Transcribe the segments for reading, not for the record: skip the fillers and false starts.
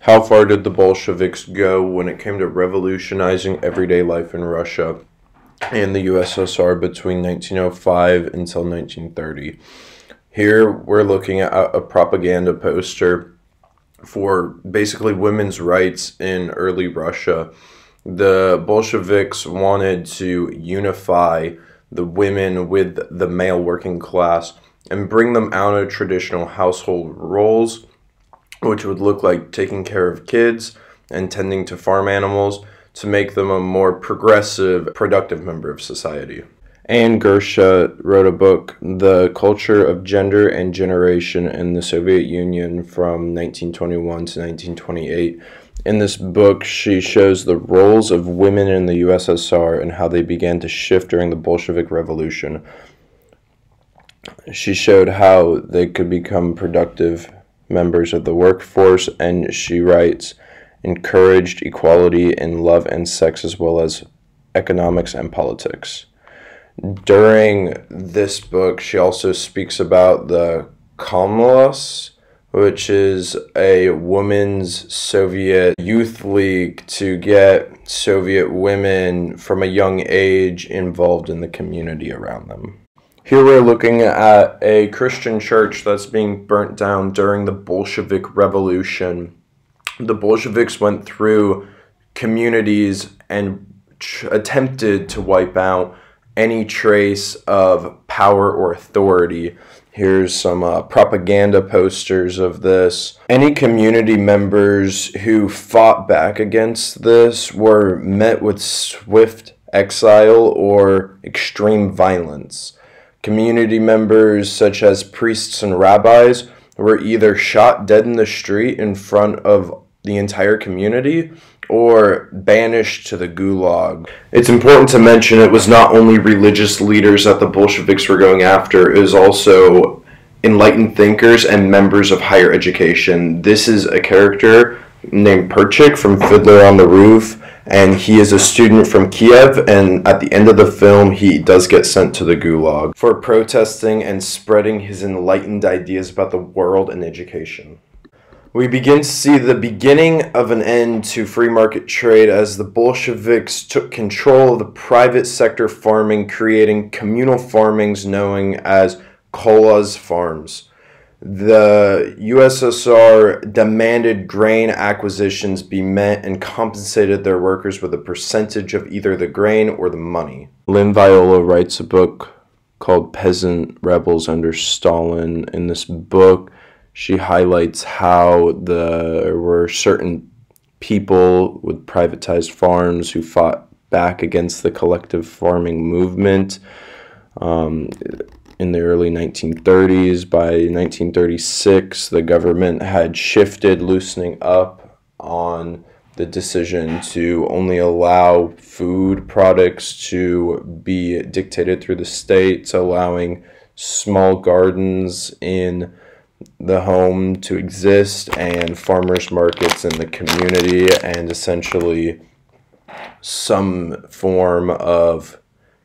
How far did the Bolsheviks go when it came to revolutionizing everyday life in Russia and the USSR between 1905 until 1930? Here we're looking at a propaganda poster for basically women's rights in early Russia. The Bolsheviks wanted to unify the women with the male working class and bring them out of traditional household roles, which would look like taking care of kids and tending to farm animals, to make them a more progressive, productive member of society. Anne Gersha wrote a book, The Culture of Gender and Generation in the Soviet Union from 1921 to 1928. In this book, she shows the roles of women in the USSR and how they began to shift during the Bolshevik Revolution. She showed how they could become productive members of the workforce, and she writes, encouraged equality in love and sex as well as economics and politics. During this book, she also speaks about the Komsomolets, which is a women's Soviet youth league to get Soviet women from a young age involved in the community around them. Here we're looking at a Christian church that's being burnt down during the Bolshevik Revolution. The Bolsheviks went through communities and attempted to wipe out any trace of power or authority. Here's some propaganda posters of this. Any community members who fought back against this were met with swift exile or extreme violence. Community members such as priests and rabbis were either shot dead in the street in front of the entire community or banished to the gulag. It's important to mention it was not only religious leaders that the Bolsheviks were going after, it was also enlightened thinkers and members of higher education. This is a character named Perchik from Fiddler on the Roof, and he is a student from Kiev, and at the end of the film he does get sent to the gulag for protesting and spreading his enlightened ideas about the world and education. We begin to see the beginning of an end to free market trade as the Bolsheviks took control of the private sector farming, creating communal farmings known as Kolaz farms. The USSR demanded grain acquisitions be met and compensated their workers with a percentage of either the grain or the money. Lynn Viola writes a book called Peasant Rebels Under Stalin. In this book, she highlights how there were certain people with privatized farms who fought back against the collective farming movement in the early 1930s. By 1936, the government had shifted, loosening up on the decision to only allow food products to be dictated through the states, allowing small gardens in the home to exist and farmers markets in the community, and essentially some form of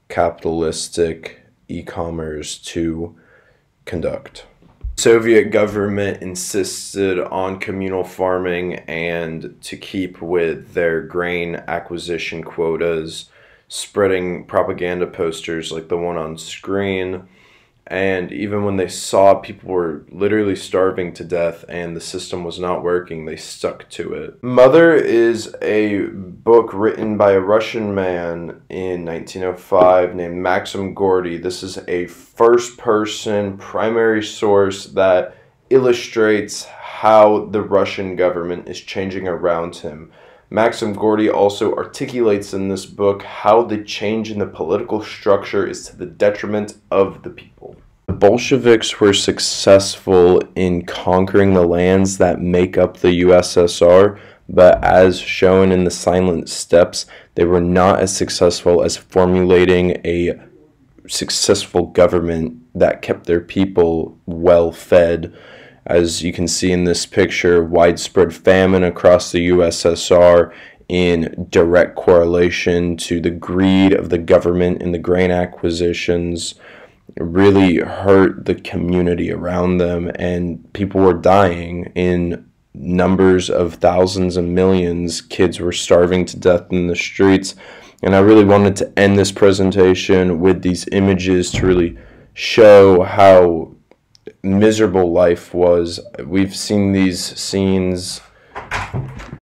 capitalistic e-commerce to conduct. The Soviet government insisted on communal farming and to keep with their grain acquisition quotas, spreading propaganda posters like the one on screen. And even when they saw people were literally starving to death and the system was not working, they stuck to it. Mother is a book written by a Russian man in 1905 named Maxim Gorky. This is a first-person primary source that illustrates how the Russian government is changing around him. Maxim Gorky also articulates in this book how the change in the political structure is to the detriment of the people. The Bolsheviks were successful in conquering the lands that make up the USSR, but as shown in the Silent Steps, they were not as successful as formulating a successful government that kept their people well fed. As you can see in this picture, widespread famine across the USSR in direct correlation to the greed of the government in the grain acquisitions really hurt the community around them, and people were dying in numbers of thousands and millions. Kids were starving to death in the streets. And I really wanted to end this presentation with these images to really show how miserable life was. We've seen these scenes